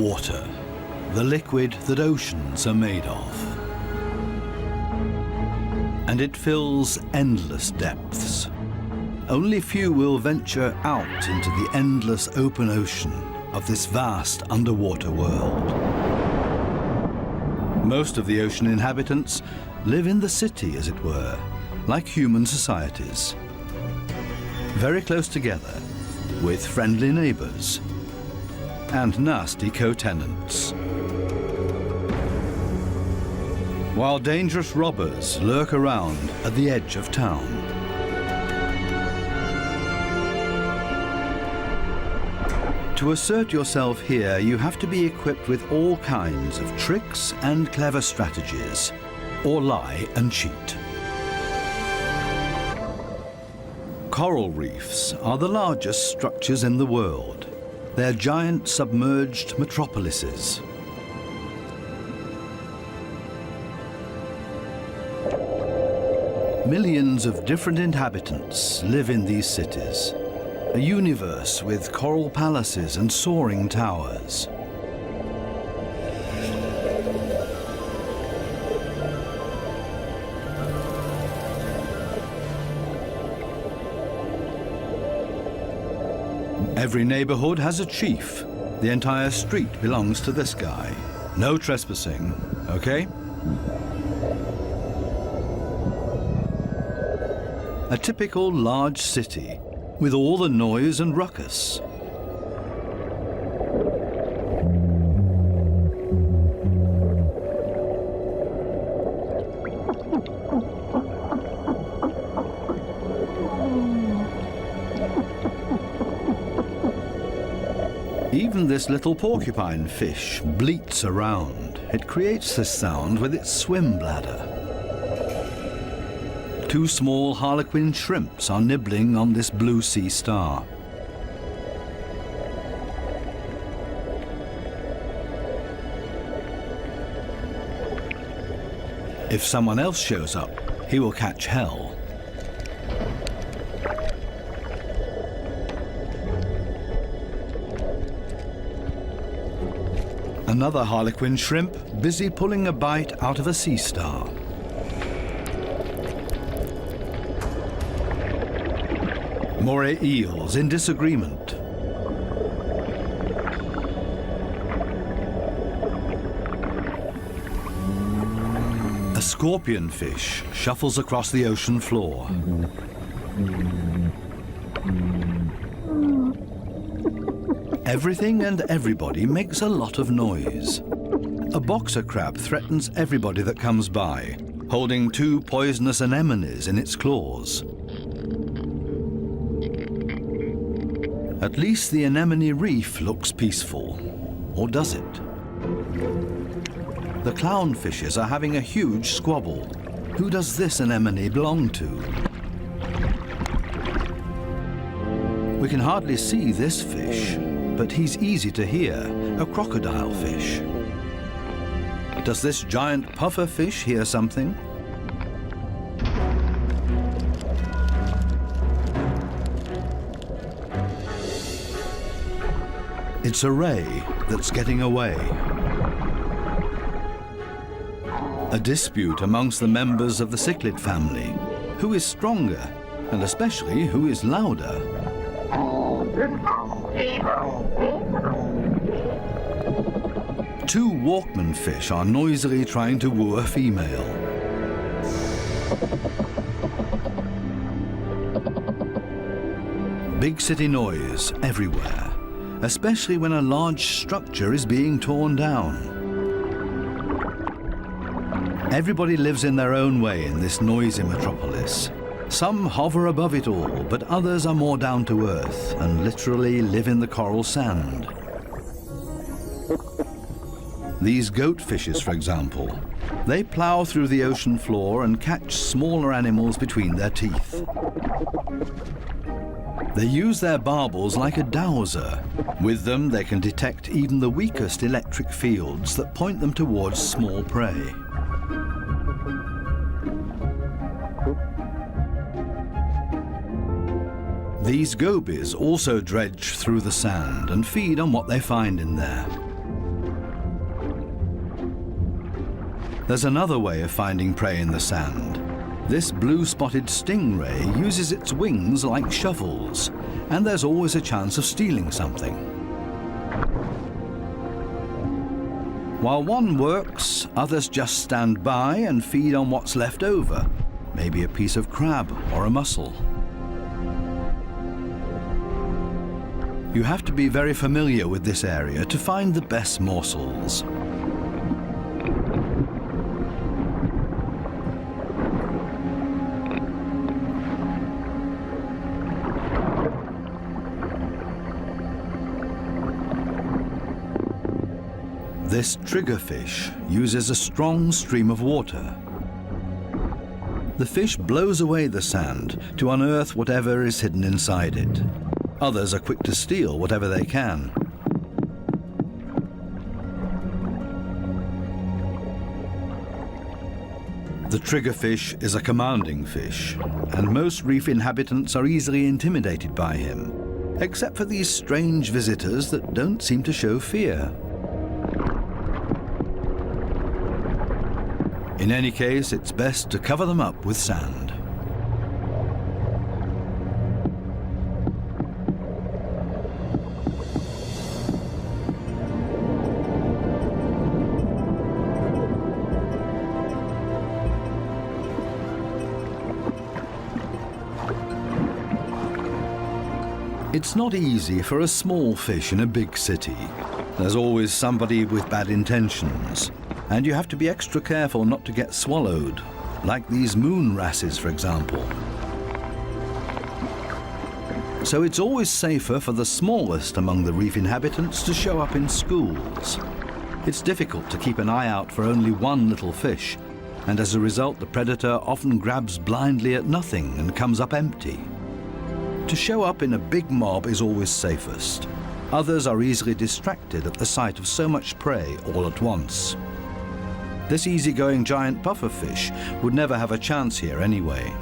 Water, the liquid that oceans are made of. And it fills endless depths. Only few will venture out into the endless open ocean of this vast underwater world. Most of the ocean inhabitants live in the city, as it were, like human societies. Very close together, with friendly neighbors and nasty co-tenants. While dangerous robbers lurk around at the edge of town. To assert yourself here, you have to be equipped with all kinds of tricks and clever strategies, or lie and cheat. Coral reefs are the largest structures in the world. They're giant submerged metropolises. Millions of different inhabitants live in these cities. A universe with coral palaces and soaring towers. Every neighborhood has a chief. The entire street belongs to this guy. No trespassing, okay? A typical large city with all the noise and ruckus. Even this little porcupine fish bleats around. It creates this sound with its swim bladder. Two small harlequin shrimps are nibbling on this blue sea star. If someone else shows up, he will catch hell. Another harlequin shrimp busy pulling a bite out of a sea star. Moray eels in disagreement. A scorpion fish shuffles across the ocean floor. Everything and everybody makes a lot of noise. A boxer crab threatens everybody that comes by, holding two poisonous anemones in its claws. At least the anemone reef looks peaceful. Or does it? The clownfishes are having a huge squabble. Who does this anemone belong to? We can hardly see this fish, but he's easy to hear, a crocodile fish. Does this giant puffer fish hear something? It's a ray that's getting away. A dispute amongst the members of the cichlid family. Who is stronger, and especially who is louder? Two Walkman fish are noisily trying to woo a female. Big city noise everywhere, especially when a large structure is being torn down. Everybody lives in their own way in this noisy metropolis. Some hover above it all, but others are more down to earth and literally live in the coral sand. These goat fishes, for example, they plow through the ocean floor and catch smaller animals between their teeth. They use their barbels like a dowser. With them, they can detect even the weakest electric fields that point them towards small prey. These gobies also dredge through the sand and feed on what they find in there. There's another way of finding prey in the sand. This blue-spotted stingray uses its wings like shovels, and there's always a chance of stealing something. While one works, others just stand by and feed on what's left over, maybe a piece of crab or a mussel. You have to be very familiar with this area to find the best morsels. This triggerfish uses a strong stream of water. The fish blows away the sand to unearth whatever is hidden inside it. Others are quick to steal whatever they can. The triggerfish is a commanding fish, and most reef inhabitants are easily intimidated by him, except for these strange visitors that don't seem to show fear. In any case, it's best to cover them up with sand. It's not easy for a small fish in a big city. There's always somebody with bad intentions. And you have to be extra careful not to get swallowed, like these moon wrasses, for example. So it's always safer for the smallest among the reef inhabitants to show up in schools. It's difficult to keep an eye out for only one little fish, and as a result the predator often grabs blindly at nothing and comes up empty. To show up in a big mob is always safest. Others are easily distracted at the sight of so much prey all at once. This easygoing giant pufferfish would never have a chance here anyway.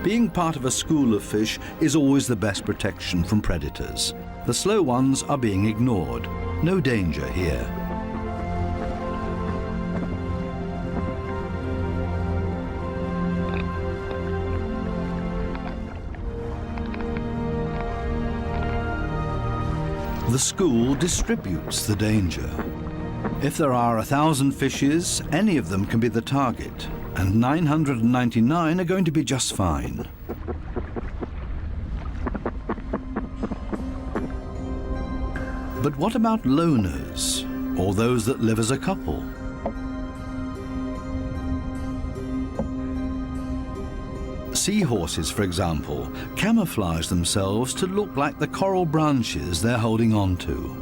Being part of a school of fish is always the best protection from predators. The slow ones are being ignored. No danger here. The school distributes the danger. If there are 1,000 fishes, any of them can be the target, and 999 are going to be just fine. But what about loners, or those that live as a couple? Seahorses, for example, camouflage themselves to look like the coral branches they're holding on to.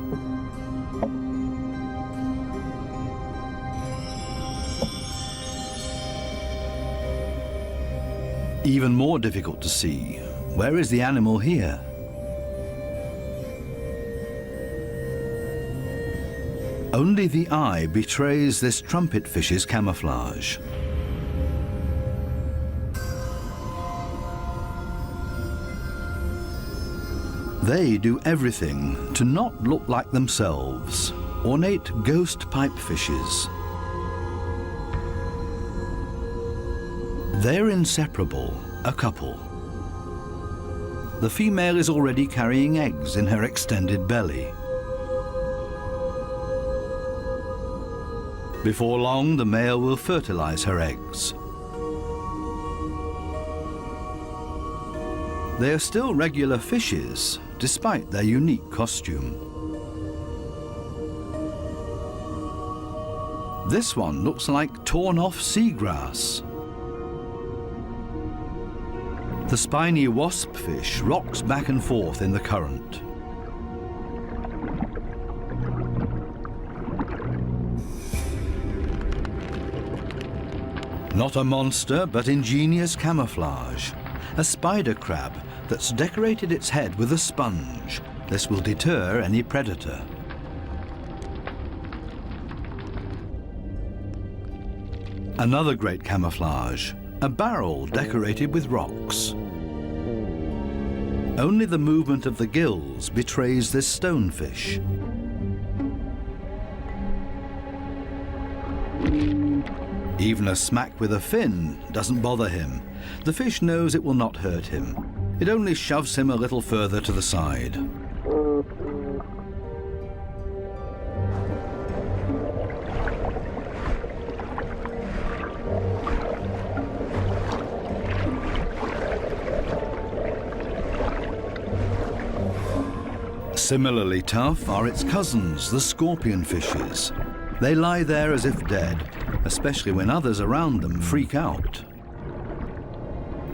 Even more difficult to see. Where is the animal here? Only the eye betrays this trumpetfish's camouflage. They do everything to not look like themselves. Ornate ghost pipefishes. They're inseparable, a couple. The female is already carrying eggs in her extended belly. Before long, the male will fertilize her eggs. They are still regular fishes, despite their unique costume. This one looks like torn-off seagrass. The spiny wasp fish rocks back and forth in the current. Not a monster, but ingenious camouflage. A spider crab that's decorated its head with a sponge. This will deter any predator. Another great camouflage, a barrel decorated with rocks. Only the movement of the gills betrays this stonefish. Even a smack with a fin doesn't bother him. The fish knows it will not hurt him. It only shoves him a little further to the side. Similarly tough are its cousins, the scorpion fishes. They lie there as if dead, especially when others around them freak out.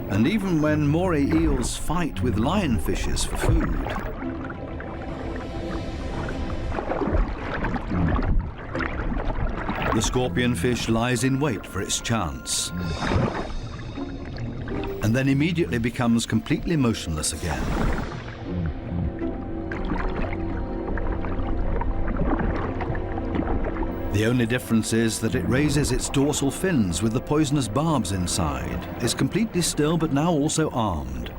And even when moray eels fight with lionfishes for food. The scorpion fish lies in wait for its chance, and then immediately becomes completely motionless again. The only difference is that it raises its dorsal fins with the poisonous barbs inside, is completely still but now also armed.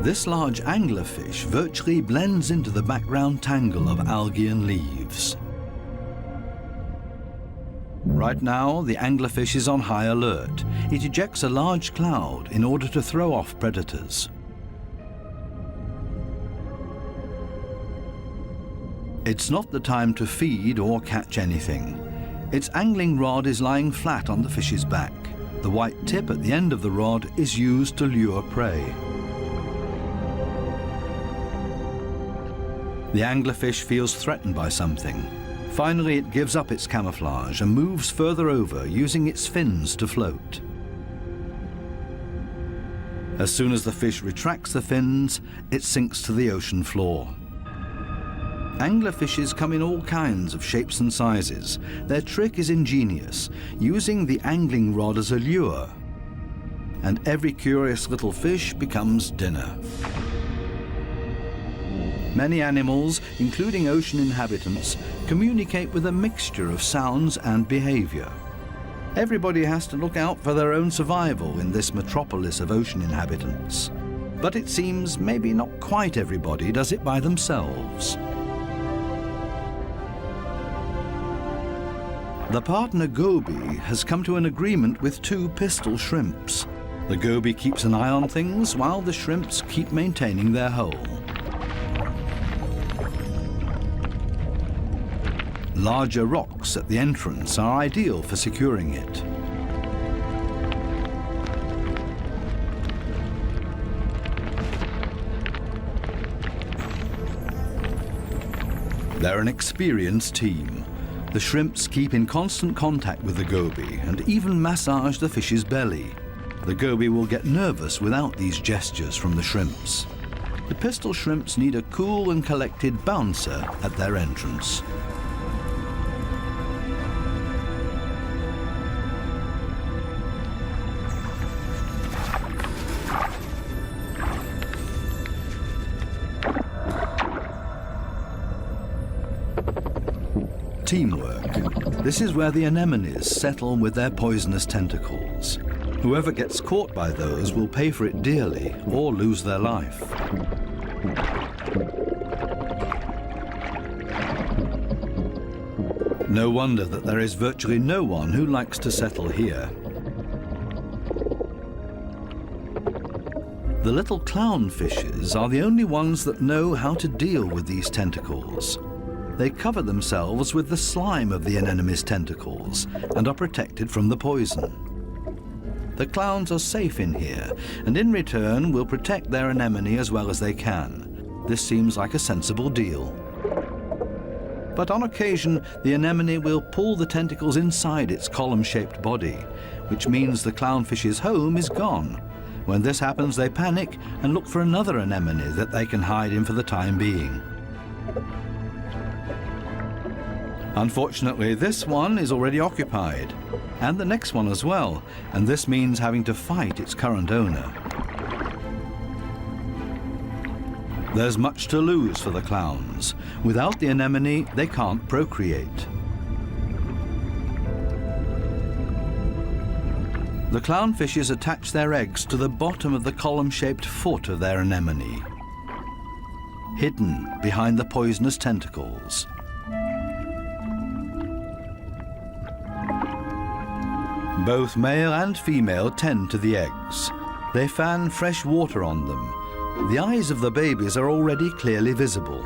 This large anglerfish virtually blends into the background tangle of algae and leaves. Right now, the anglerfish is on high alert. It ejects a large cloud in order to throw off predators. It's not the time to feed or catch anything. Its angling rod is lying flat on the fish's back. The white tip at the end of the rod is used to lure prey. The anglerfish feels threatened by something. Finally, it gives up its camouflage and moves further over, using its fins to float. As soon as the fish retracts the fins, it sinks to the ocean floor. Anglerfishes come in all kinds of shapes and sizes. Their trick is ingenious, using the angling rod as a lure. And every curious little fish becomes dinner. Many animals, including ocean inhabitants, communicate with a mixture of sounds and behavior. Everybody has to look out for their own survival in this metropolis of ocean inhabitants. But it seems maybe not quite everybody does it by themselves. The partner goby has come to an agreement with two pistol shrimps. The goby keeps an eye on things while the shrimps keep maintaining their hole. Larger rocks at the entrance are ideal for securing it. They're an experienced team. The shrimps keep in constant contact with the goby and even massage the fish's belly. The goby will get nervous without these gestures from the shrimps. The pistol shrimps need a cool and collected bouncer at their entrance. Teamwork. This is where the anemones settle with their poisonous tentacles. Whoever gets caught by those will pay for it dearly or lose their life. No wonder that there is virtually no one who likes to settle here. The little clownfishes are the only ones that know how to deal with these tentacles. They cover themselves with the slime of the anemone's tentacles and are protected from the poison. The clowns are safe in here, and in return will protect their anemone as well as they can. This seems like a sensible deal. But on occasion, the anemone will pull the tentacles inside its column-shaped body, which means the clownfish's home is gone. When this happens, they panic and look for another anemone that they can hide in for the time being. Unfortunately, this one is already occupied, and the next one as well, and this means having to fight its current owner. There's much to lose for the clowns. Without the anemone, they can't procreate. The clownfishes attach their eggs to the bottom of the column-shaped foot of their anemone, hidden behind the poisonous tentacles. Both male and female tend to the eggs. They fan fresh water on them. The eyes of the babies are already clearly visible.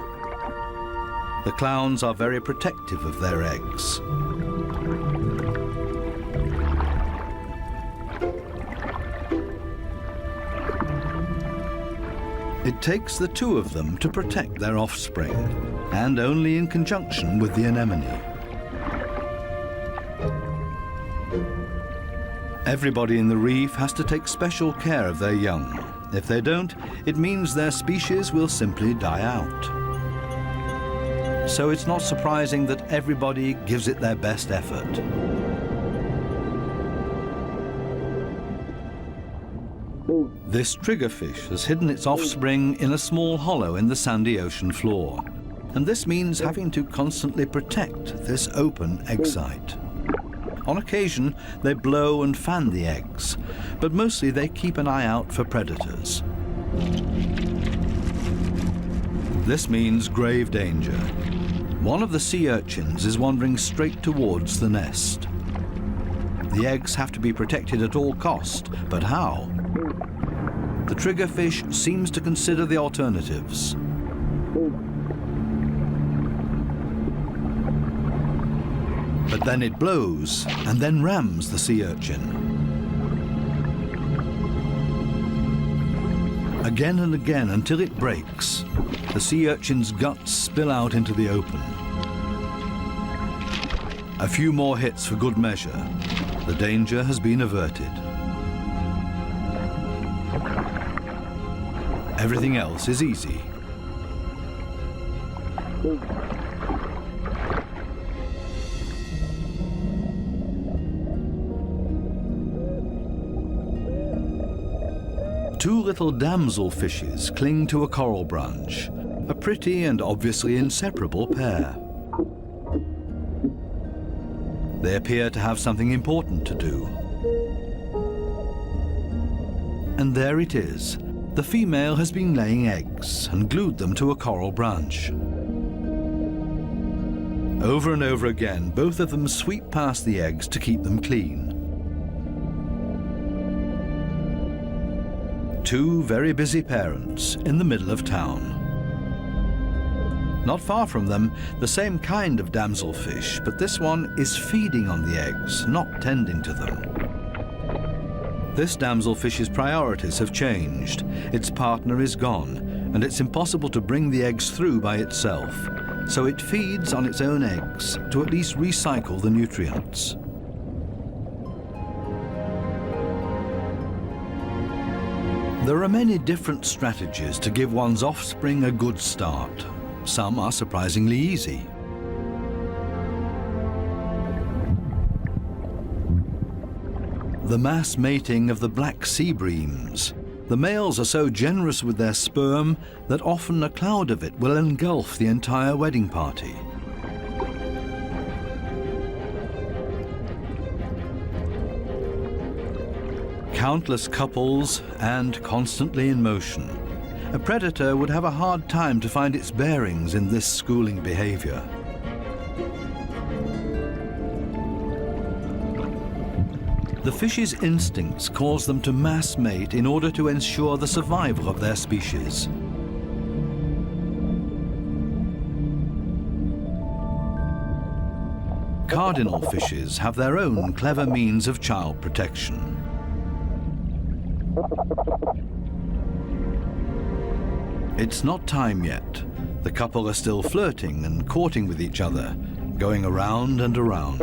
The clowns are very protective of their eggs. It takes the two of them to protect their offspring, and only in conjunction with the anemone. Everybody in the reef has to take special care of their young. If they don't, it means their species will simply die out. So it's not surprising that everybody gives it their best effort. This triggerfish has hidden its offspring in a small hollow in the sandy ocean floor. And this means having to constantly protect this open egg site. On occasion, they blow and fan the eggs, but mostly they keep an eye out for predators. This means grave danger. One of the sea urchins is wandering straight towards the nest. The eggs have to be protected at all cost, but how? The triggerfish seems to consider the alternatives. But then it blows and then rams the sea urchin. Again and again until it breaks, the sea urchin's guts spill out into the open. A few more hits for good measure. The danger has been averted. Everything else is easy. Two little damsel fishes cling to a coral branch, a pretty and obviously inseparable pair. They appear to have something important to do. And there it is. The female has been laying eggs and glued them to a coral branch. Over and over again, both of them sweep past the eggs to keep them clean. Two very busy parents in the middle of town. Not far from them, the same kind of damselfish, but this one is feeding on the eggs, not tending to them. This damselfish's priorities have changed. Its partner is gone, and it's impossible to bring the eggs through by itself. So it feeds on its own eggs to at least recycle the nutrients. There are many different strategies to give one's offspring a good start. Some are surprisingly easy. The mass mating of the black sea breams. The males are so generous with their sperm that often a cloud of it will engulf the entire wedding party. Countless couples and constantly in motion. A predator would have a hard time to find its bearings in this schooling behavior. The fish's instincts cause them to mass mate in order to ensure the survival of their species. Cardinal fishes have their own clever means of child protection. It's not time yet. The couple are still flirting and courting with each other, going around and around.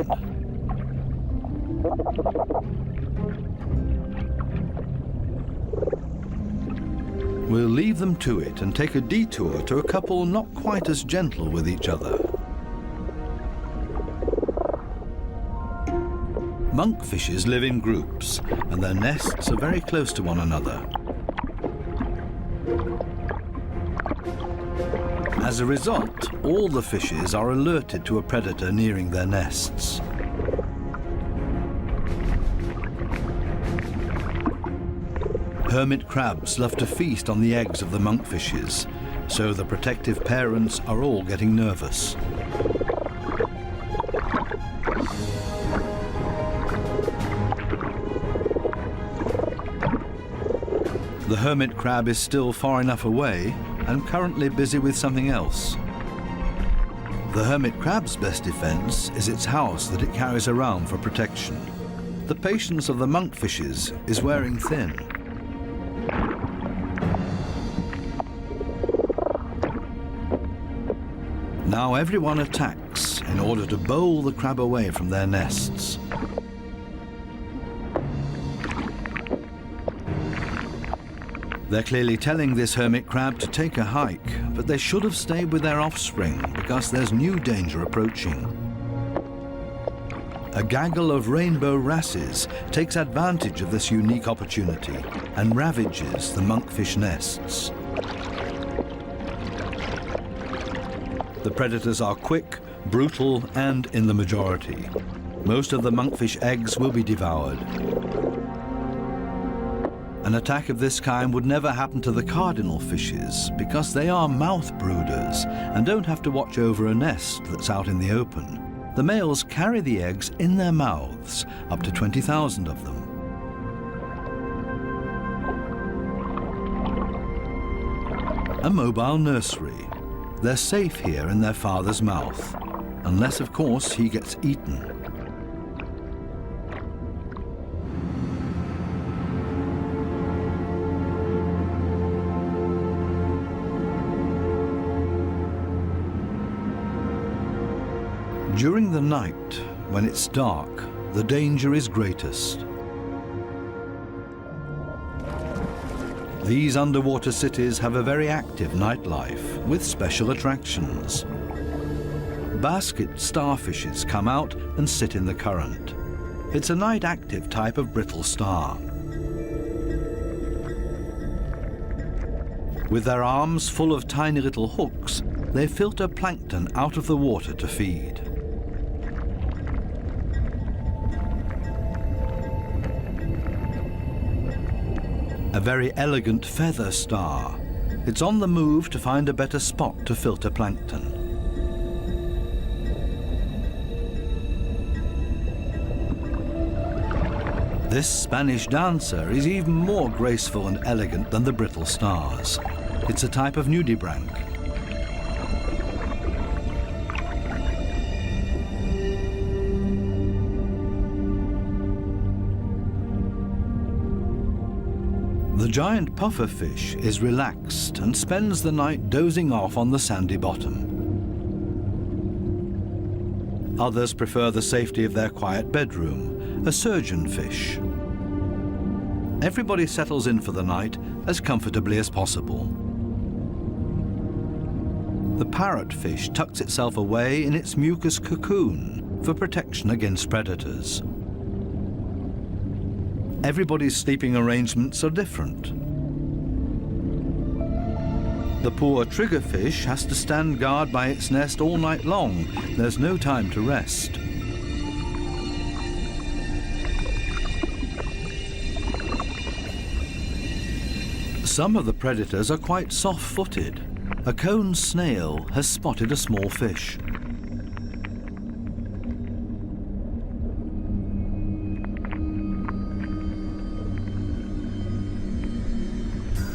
We'll leave them to it and take a detour to a couple not quite as gentle with each other. Monkfishes live in groups, and their nests are very close to one another. As a result, all the fishes are alerted to a predator nearing their nests. Hermit crabs love to feast on the eggs of the monkfishes, so the protective parents are all getting nervous. The hermit crab is still far enough away and currently busy with something else. The hermit crab's best defense is its house that it carries around for protection. The patience of the monkfishes is wearing thin. Now everyone attacks in order to bowl the crab away from their nests. They're clearly telling this hermit crab to take a hike, but they should have stayed with their offspring because there's new danger approaching. A gaggle of rainbow wrasses takes advantage of this unique opportunity and ravages the monkfish nests. The predators are quick, brutal, and in the majority. Most of the monkfish eggs will be devoured. An attack of this kind would never happen to the cardinal fishes because they are mouth brooders and don't have to watch over a nest that's out in the open. The males carry the eggs in their mouths, up to 20,000 of them. A mobile nursery. They're safe here in their father's mouth, unless, of course, he gets eaten. During the night, when it's dark, the danger is greatest. These underwater cities have a very active nightlife with special attractions. Basket starfishes come out and sit in the current. It's a night-active type of brittle star. With their arms full of tiny little hooks, they filter plankton out of the water to feed. A very elegant feather star. It's on the move to find a better spot to filter plankton. This Spanish dancer is even more graceful and elegant than the brittle stars. It's a type of nudibranch. The giant pufferfish is relaxed and spends the night dozing off on the sandy bottom. Others prefer the safety of their quiet bedroom, a surgeonfish. Everybody settles in for the night as comfortably as possible. The parrotfish tucks itself away in its mucus cocoon for protection against predators. Everybody's sleeping arrangements are different. The poor triggerfish has to stand guard by its nest all night long. There's no time to rest. Some of the predators are quite soft-footed. A cone snail has spotted a small fish.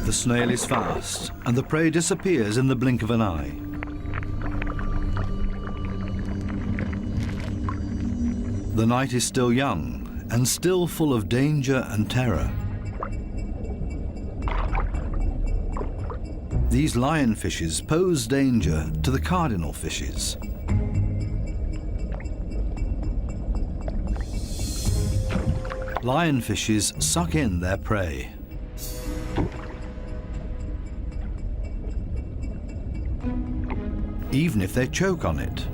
The snail is fast, and the prey disappears in the blink of an eye. The night is still young, and still full of danger and terror. These lionfishes pose danger to the cardinal fishes. Lionfishes suck in their prey. Even if they choke on it.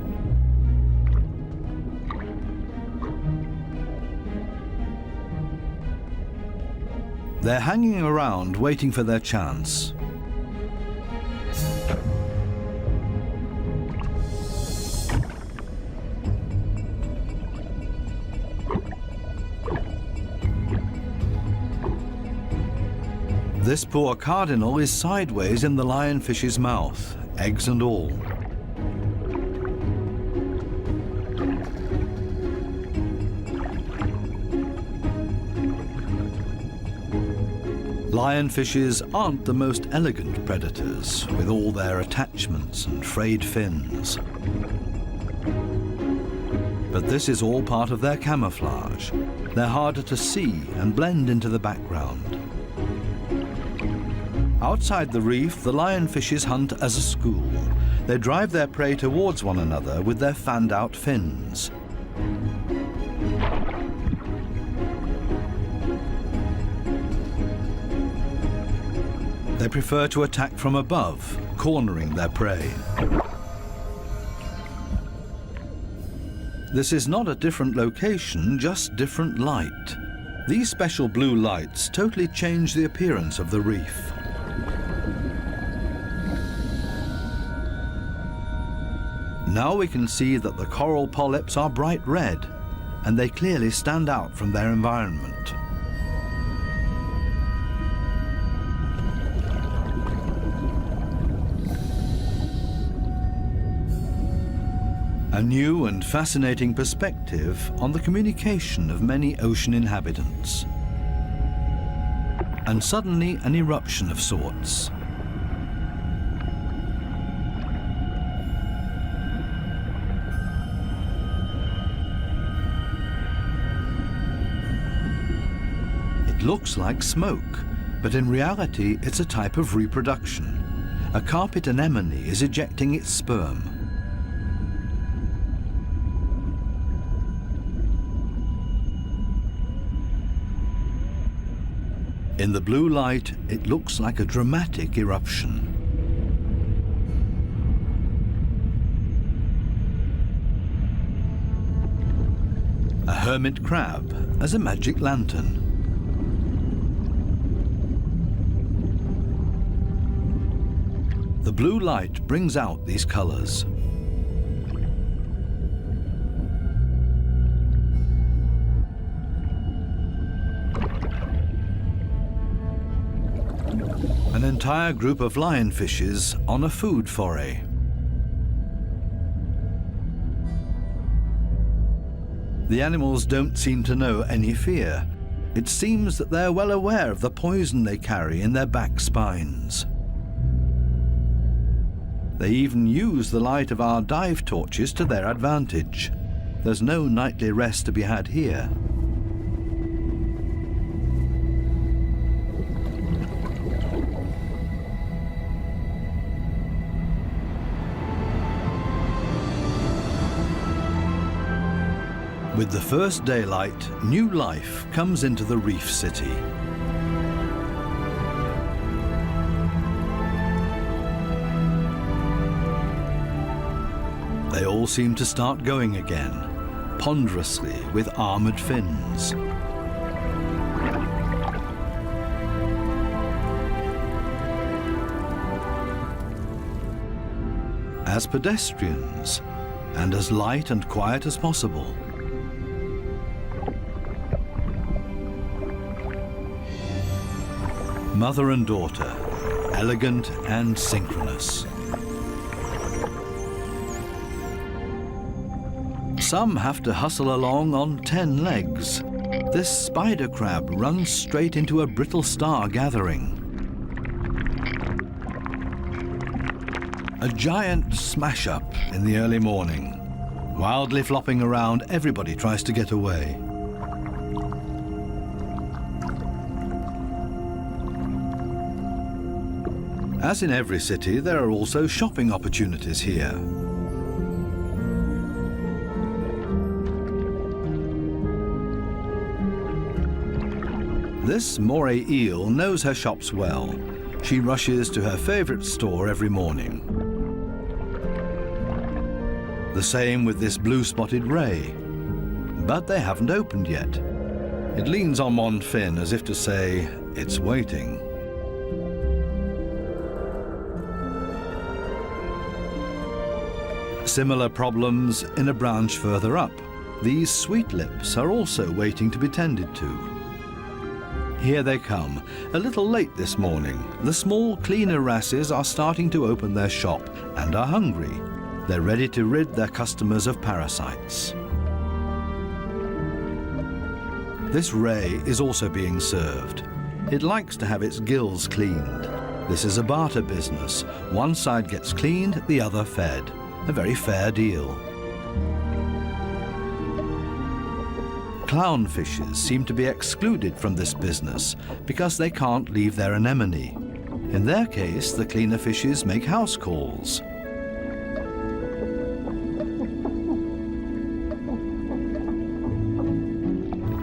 They're hanging around waiting for their chance. This poor cardinal is sideways in the lionfish's mouth, eggs and all. Lionfishes aren't the most elegant predators, with all their attachments and frayed fins. But this is all part of their camouflage. They're harder to see and blend into the background. Outside the reef, the lionfishes hunt as a school. They drive their prey towards one another with their fanned-out fins. They prefer to attack from above, cornering their prey. This is not a different location, just different light. These special blue lights totally change the appearance of the reef. Now we can see that the coral polyps are bright red, and they clearly stand out from their environment. A new and fascinating perspective on the communication of many ocean inhabitants. And suddenly an eruption of sorts. It looks like smoke, but in reality it's a type of reproduction. A carpet anemone is ejecting its sperm. In the blue light, it looks like a dramatic eruption. A hermit crab as a magic lantern. The blue light brings out these colors. An entire group of lionfishes on a food foray. The animals don't seem to know any fear. It seems that they're well aware of the poison they carry in their back spines. They even use the light of our dive torches to their advantage. There's no nightly rest to be had here. With the first daylight, new life comes into the reef city. They all seem to start going again, ponderously with armored fins. As pedestrians, and as light and quiet as possible. Mother and daughter, elegant and synchronous. Some have to hustle along on 10 legs. This spider crab runs straight into a brittle star gathering. A giant smash-up in the early morning. Wildly flopping around, everybody tries to get away. As in every city, there are also shopping opportunities here. This moray eel knows her shops well. She rushes to her favorite store every morning. The same with this blue-spotted ray. But they haven't opened yet. It leans on one fin as if to say, it's waiting. Similar problems in a branch further up. These sweet lips are also waiting to be tended to. Here they come, a little late this morning. The small, cleaner wrasses are starting to open their shop and are hungry. They're ready to rid their customers of parasites. This ray is also being served. It likes to have its gills cleaned. This is a barter business. One side gets cleaned, the other fed. A very fair deal. Clownfishes seem to be excluded from this business because they can't leave their anemone. In their case, the cleaner fishes make house calls.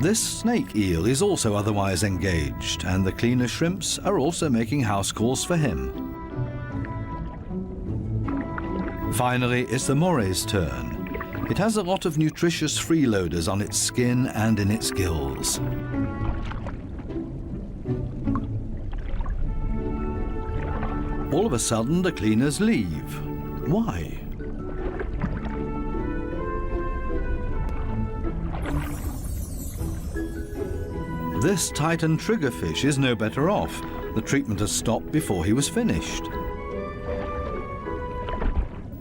This snake eel is also otherwise engaged, and the cleaner shrimps are also making house calls for him. Finally, it's the moray's turn. It has a lot of nutritious freeloaders on its skin and in its gills. All of a sudden, the cleaners leave. Why? This Titan Triggerfish is no better off. The treatment has stopped before he was finished.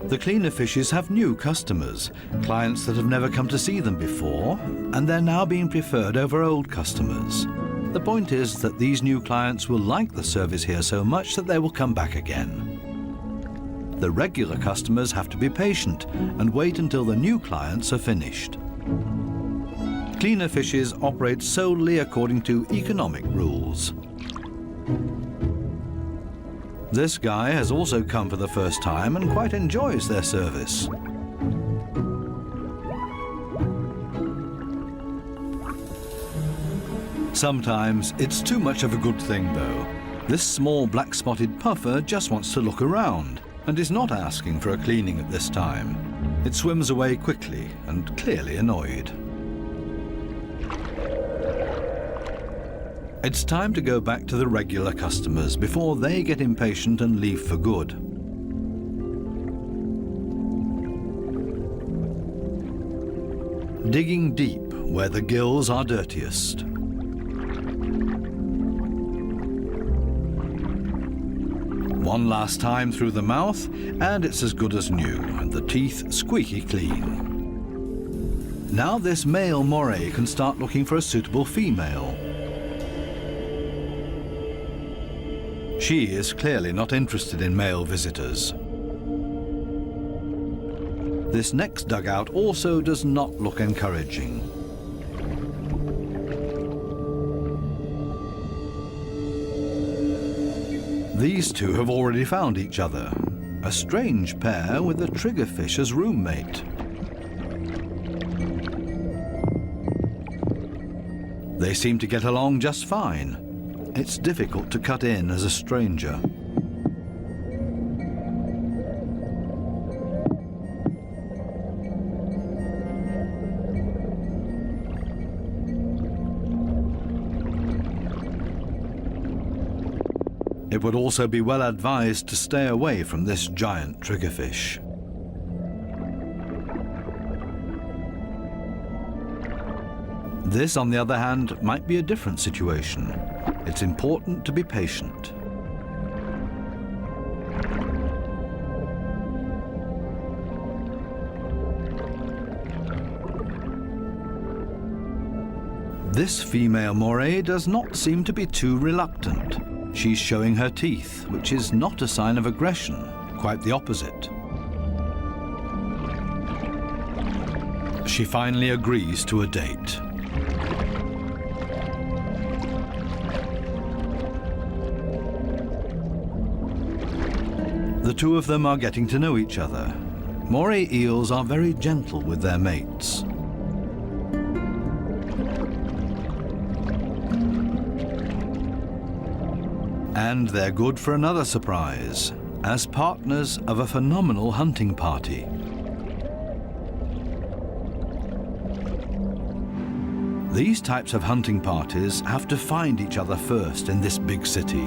The cleaner fishes have new customers, clients that have never come to see them before, and they're now being preferred over old customers. The point is that these new clients will like the service here so much that they will come back again. The regular customers have to be patient and wait until the new clients are finished. Cleaner fishes operate solely according to economic rules. This guy has also come for the first time and quite enjoys their service. Sometimes it's too much of a good thing, though. This small black-spotted puffer just wants to look around and is not asking for a cleaning at this time. It swims away quickly and clearly annoyed. It's time to go back to the regular customers before they get impatient and leave for good. Digging deep where the gills are dirtiest. One last time through the mouth, and it's as good as new, and the teeth squeaky clean. Now this male moray can start looking for a suitable female. She is clearly not interested in male visitors. This next dugout also does not look encouraging. These two have already found each other. A strange pair with a triggerfish as roommate. They seem to get along just fine. It's difficult to cut in as a stranger. It would also be well advised to stay away from this giant triggerfish. This, on the other hand, might be a different situation. It's important to be patient. This female moray does not seem to be too reluctant. She's showing her teeth, which is not a sign of aggression, quite the opposite. She finally agrees to a date. The two of them are getting to know each other. Moray eels are very gentle with their mates. And they're good for another surprise, as partners of a phenomenal hunting party. These types of hunting parties have to find each other first in this big city.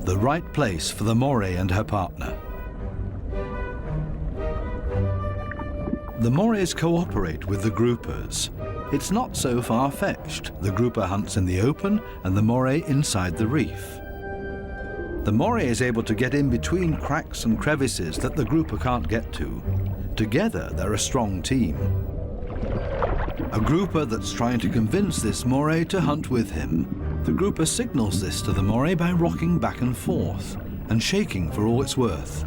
The right place for the moray and her partner. The morays cooperate with the groupers. It's not so far-fetched. The grouper hunts in the open and the moray inside the reef. The moray is able to get in between cracks and crevices that the grouper can't get to. Together, they're a strong team. A grouper that's trying to convince this moray to hunt with him. The grouper signals this to the moray by rocking back and forth and shaking for all it's worth.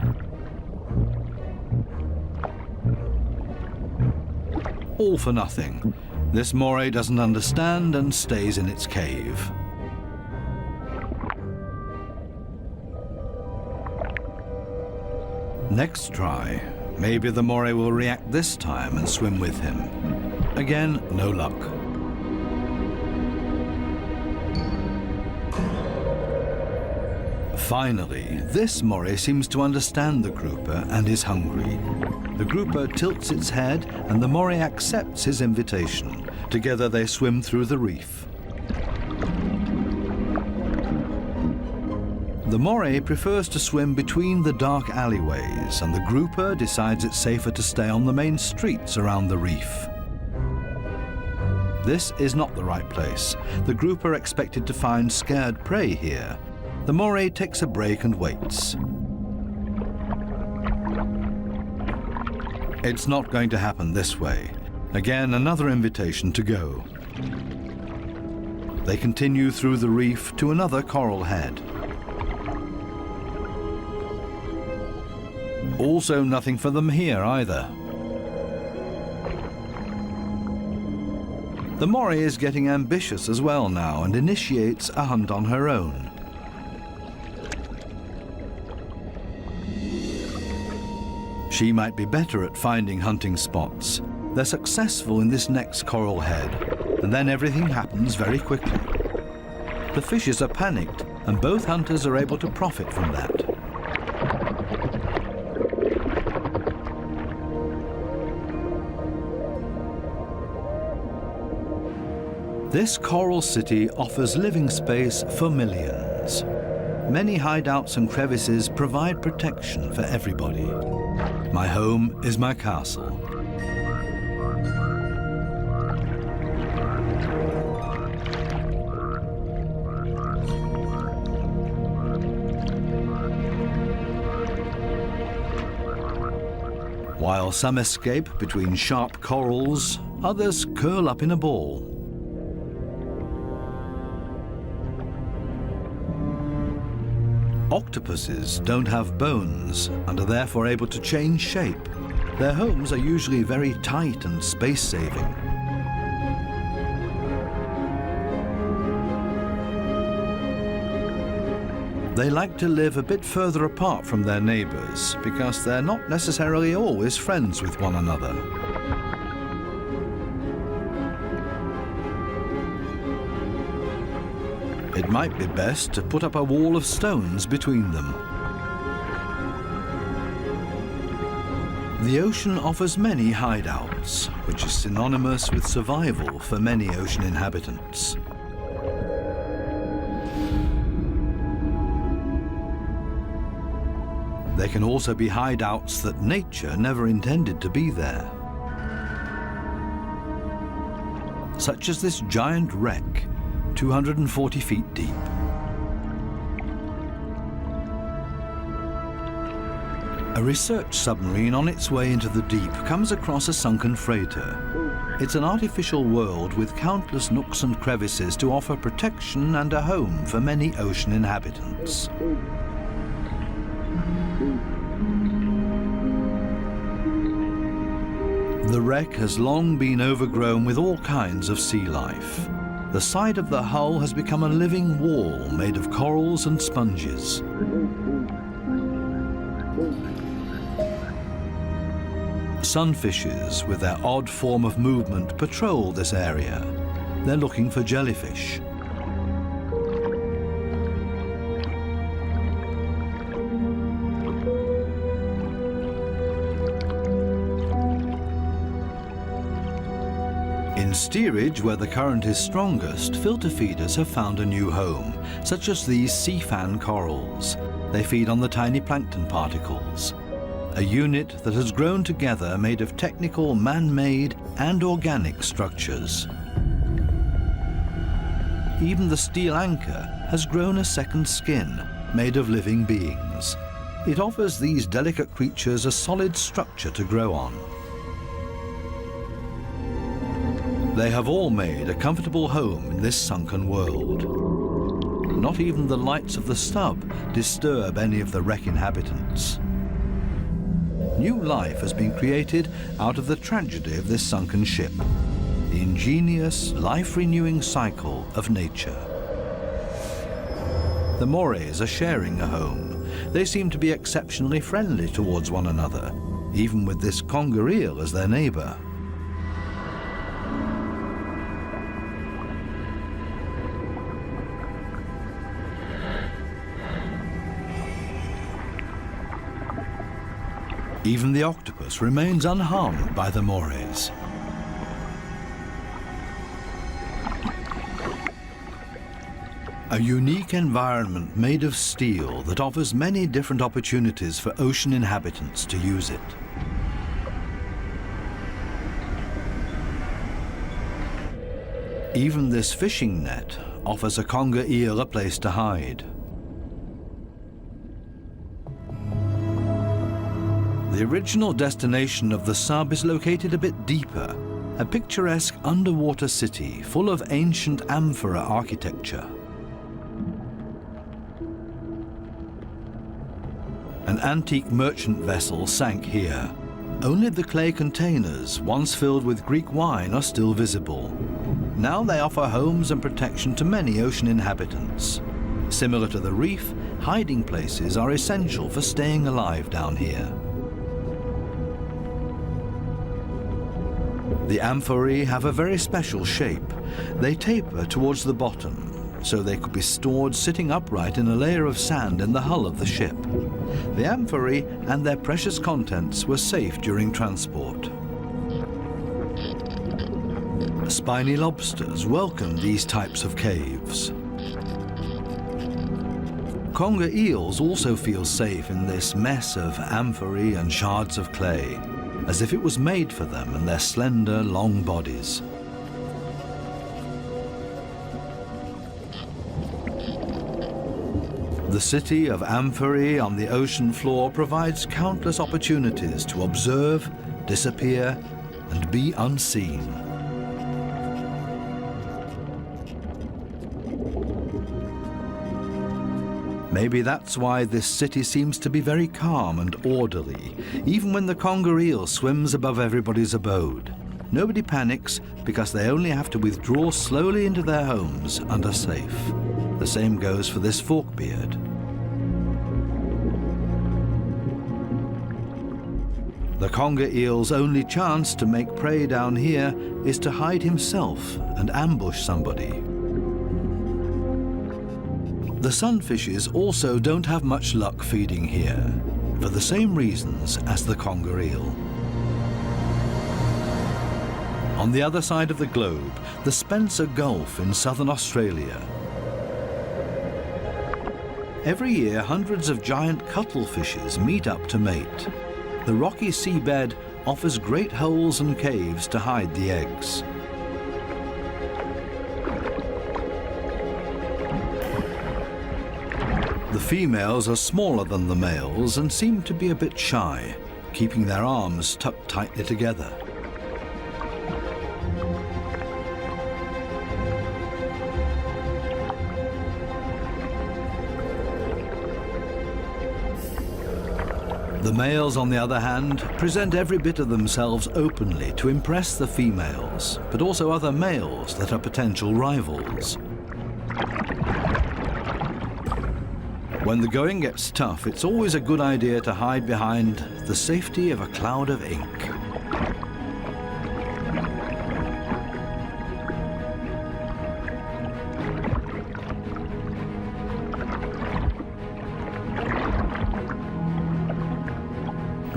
All for nothing. This moray doesn't understand and stays in its cave. Next try. Maybe the moray will react this time and swim with him. Again, no luck. Finally, this moray seems to understand the grouper and is hungry. The grouper tilts its head and the moray accepts his invitation. Together they swim through the reef. The moray prefers to swim between the dark alleyways, and the grouper decides it's safer to stay on the main streets around the reef. This is not the right place. The grouper expected to find scared prey here. The moray takes a break and waits. It's not going to happen this way. Again, another invitation to go. They continue through the reef to another coral head. Also nothing for them here either. The moray is getting ambitious as well now and initiates a hunt on her own. She might be better at finding hunting spots. They're successful in this next coral head, and then everything happens very quickly. The fishes are panicked, and both hunters are able to profit from that. This coral city offers living space for millions. Many hideouts and crevices provide protection for everybody. My home is my castle. While some escape between sharp corals, others curl up in a ball. Octopuses don't have bones and are therefore able to change shape. Their homes are usually very tight and space-saving. They like to live a bit further apart from their neighbors because they're not necessarily always friends with one another. It might be best to put up a wall of stones between them. The ocean offers many hideouts, which is synonymous with survival for many ocean inhabitants. There can also be hideouts that nature never intended to be there, such as this giant wreck, 240 feet deep. A research submarine on its way into the deep comes across a sunken freighter. It's an artificial world with countless nooks and crevices to offer protection and a home for many ocean inhabitants. The wreck has long been overgrown with all kinds of sea life. The side of the hull has become a living wall made of corals and sponges. Sunfishes, with their odd form of movement, patrol this area. They're looking for jellyfish. In steerage, where the current is strongest, filter feeders have found a new home, such as these sea fan corals. They feed on the tiny plankton particles. A unit that has grown together made of technical, man-made and organic structures. Even the steel anchor has grown a second skin, made of living beings. It offers these delicate creatures a solid structure to grow on. They have all made a comfortable home in this sunken world. Not even the lights of the stub disturb any of the wreck inhabitants. New life has been created out of the tragedy of this sunken ship, the ingenious, life-renewing cycle of nature. The morays are sharing a home. They seem to be exceptionally friendly towards one another, even with this conger eel as their neighbor. Even the octopus remains unharmed by the morays. A unique environment made of steel that offers many different opportunities for ocean inhabitants to use it. Even this fishing net offers a conger eel a place to hide. The original destination of the sub is located a bit deeper, a picturesque underwater city full of ancient amphora architecture. An antique merchant vessel sank here. Only the clay containers, once filled with Greek wine, are still visible. Now they offer homes and protection to many ocean inhabitants. Similar to the reef, hiding places are essential for staying alive down here. The amphorae have a very special shape. They taper towards the bottom, so they could be stored sitting upright in a layer of sand in the hull of the ship. The amphorae and their precious contents were safe during transport. Spiny lobsters welcome these types of caves. Conger eels also feel safe in this mess of amphorae and shards of clay, as if it was made for them and their slender, long bodies. The city of amphorae on the ocean floor provides countless opportunities to observe, disappear, and be unseen. Maybe that's why this city seems to be very calm and orderly, even when the conger eel swims above everybody's abode. Nobody panics because they only have to withdraw slowly into their homes and are safe. The same goes for this forkbeard. The conger eel's only chance to make prey down here is to hide himself and ambush somebody. The sunfishes also don't have much luck feeding here, for the same reasons as the conger eel. On the other side of the globe, the Spencer Gulf in southern Australia. Every year, hundreds of giant cuttlefishes meet up to mate. The rocky seabed offers great holes and caves to hide the eggs. The females are smaller than the males and seem to be a bit shy, keeping their arms tucked tightly together. The males, on the other hand, present every bit of themselves openly to impress the females, but also other males that are potential rivals. When the going gets tough, it's always a good idea to hide behind the safety of a cloud of ink.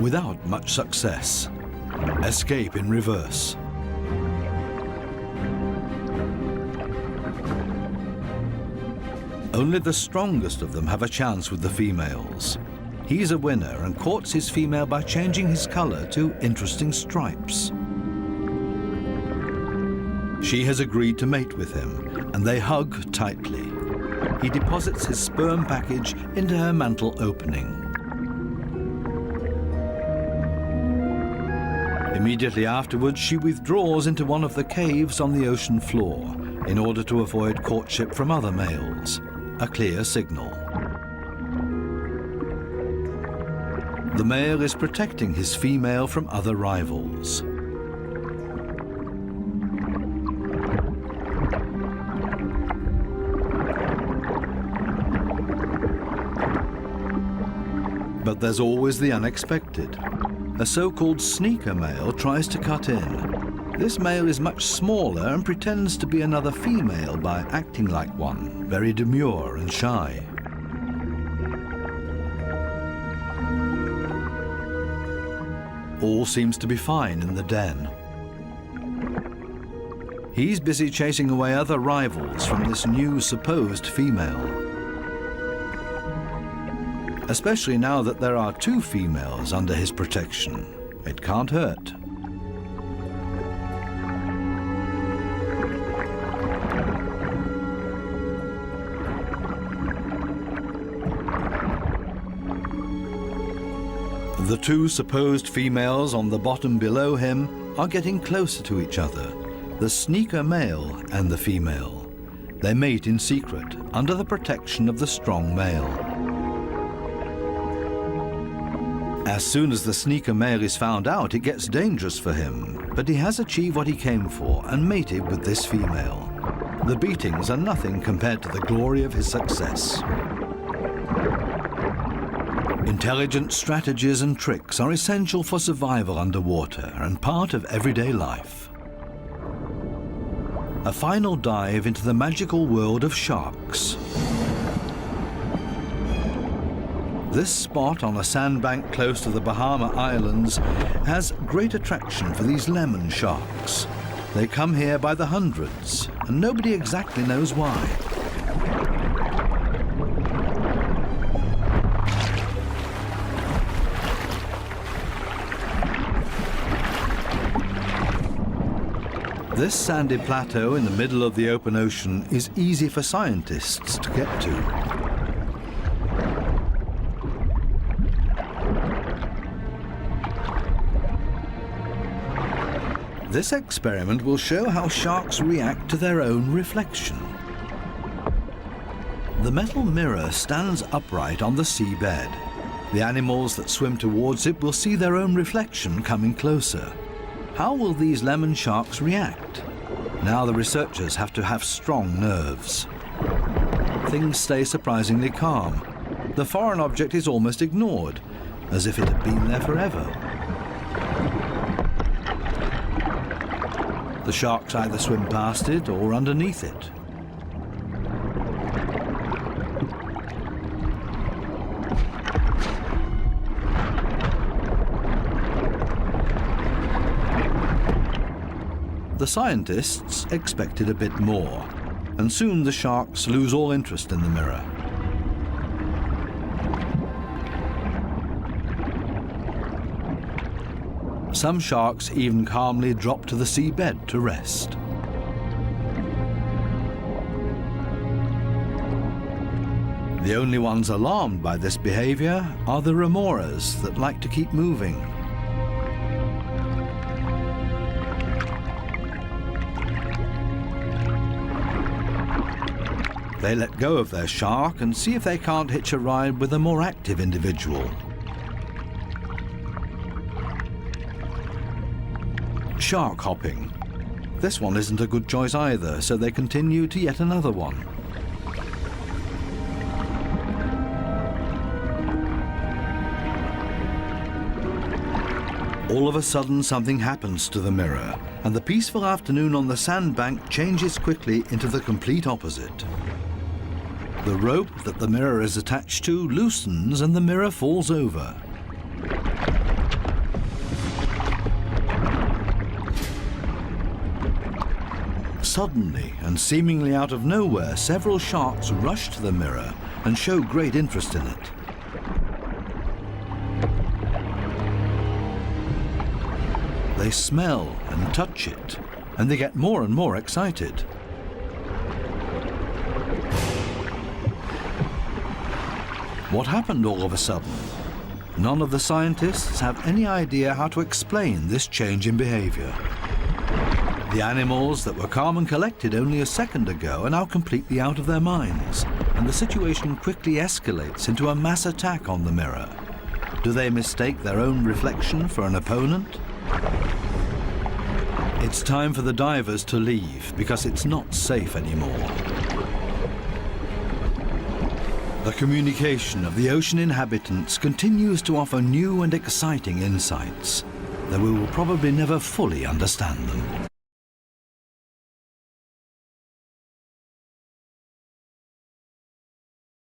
Without much success. Escape in reverse. Only the strongest of them have a chance with the females. He's a winner and courts his female by changing his color to interesting stripes. She has agreed to mate with him, and they hug tightly. He deposits his sperm package into her mantle opening. Immediately afterwards, she withdraws into one of the caves on the ocean floor in order to avoid courtship from other males, a clear signal. The male is protecting his female from other rivals. But there's always the unexpected. A so-called sneaker male tries to cut in. This male is much smaller and pretends to be another female by acting like one, very demure and shy. All seems to be fine in the den. He's busy chasing away other rivals from this new supposed female. Especially now that there are two females under his protection. It can't hurt. The two supposed females on the bottom below him are getting closer to each other, the sneaker male and the female. They mate in secret, under the protection of the strong male. As soon as the sneaker male is found out, it gets dangerous for him, but he has achieved what he came for and mated with this female. The beatings are nothing compared to the glory of his success. Intelligent strategies and tricks are essential for survival underwater and part of everyday life. A final dive into the magical world of sharks. This spot on a sandbank close to the Bahama Islands has great attraction for these lemon sharks. They come here by the hundreds, and nobody exactly knows why. This sandy plateau in the middle of the open ocean is easy for scientists to get to. This experiment will show how sharks react to their own reflection. The metal mirror stands upright on the seabed. The animals that swim towards it will see their own reflection coming closer. How will these lemon sharks react? Now the researchers have to have strong nerves. Things stay surprisingly calm. The foreign object is almost ignored, as if it had been there forever. The sharks either swim past it or underneath it. The scientists expected a bit more, and soon the sharks lose all interest in the mirror. Some sharks even calmly drop to the seabed to rest. The only ones alarmed by this behavior are the remoras that like to keep moving. They let go of their shark and see if they can't hitch a ride with a more active individual. Shark hopping. This one isn't a good choice either, so they continue to yet another one. All of a sudden, something happens to the mirror, and the peaceful afternoon on the sandbank changes quickly into the complete opposite. The rope that the mirror is attached to loosens and the mirror falls over. Suddenly, and seemingly out of nowhere, several sharks rush to the mirror and show great interest in it. They smell and touch it, and they get more and more excited. What happened all of a sudden? None of the scientists have any idea how to explain this change in behavior. The animals that were calm and collected only a second ago are now completely out of their minds, and the situation quickly escalates into a mass attack on the mirror. Do they mistake their own reflection for an opponent? It's time for the divers to leave because it's not safe anymore. The communication of the ocean inhabitants continues to offer new and exciting insights, though we will probably never fully understand them.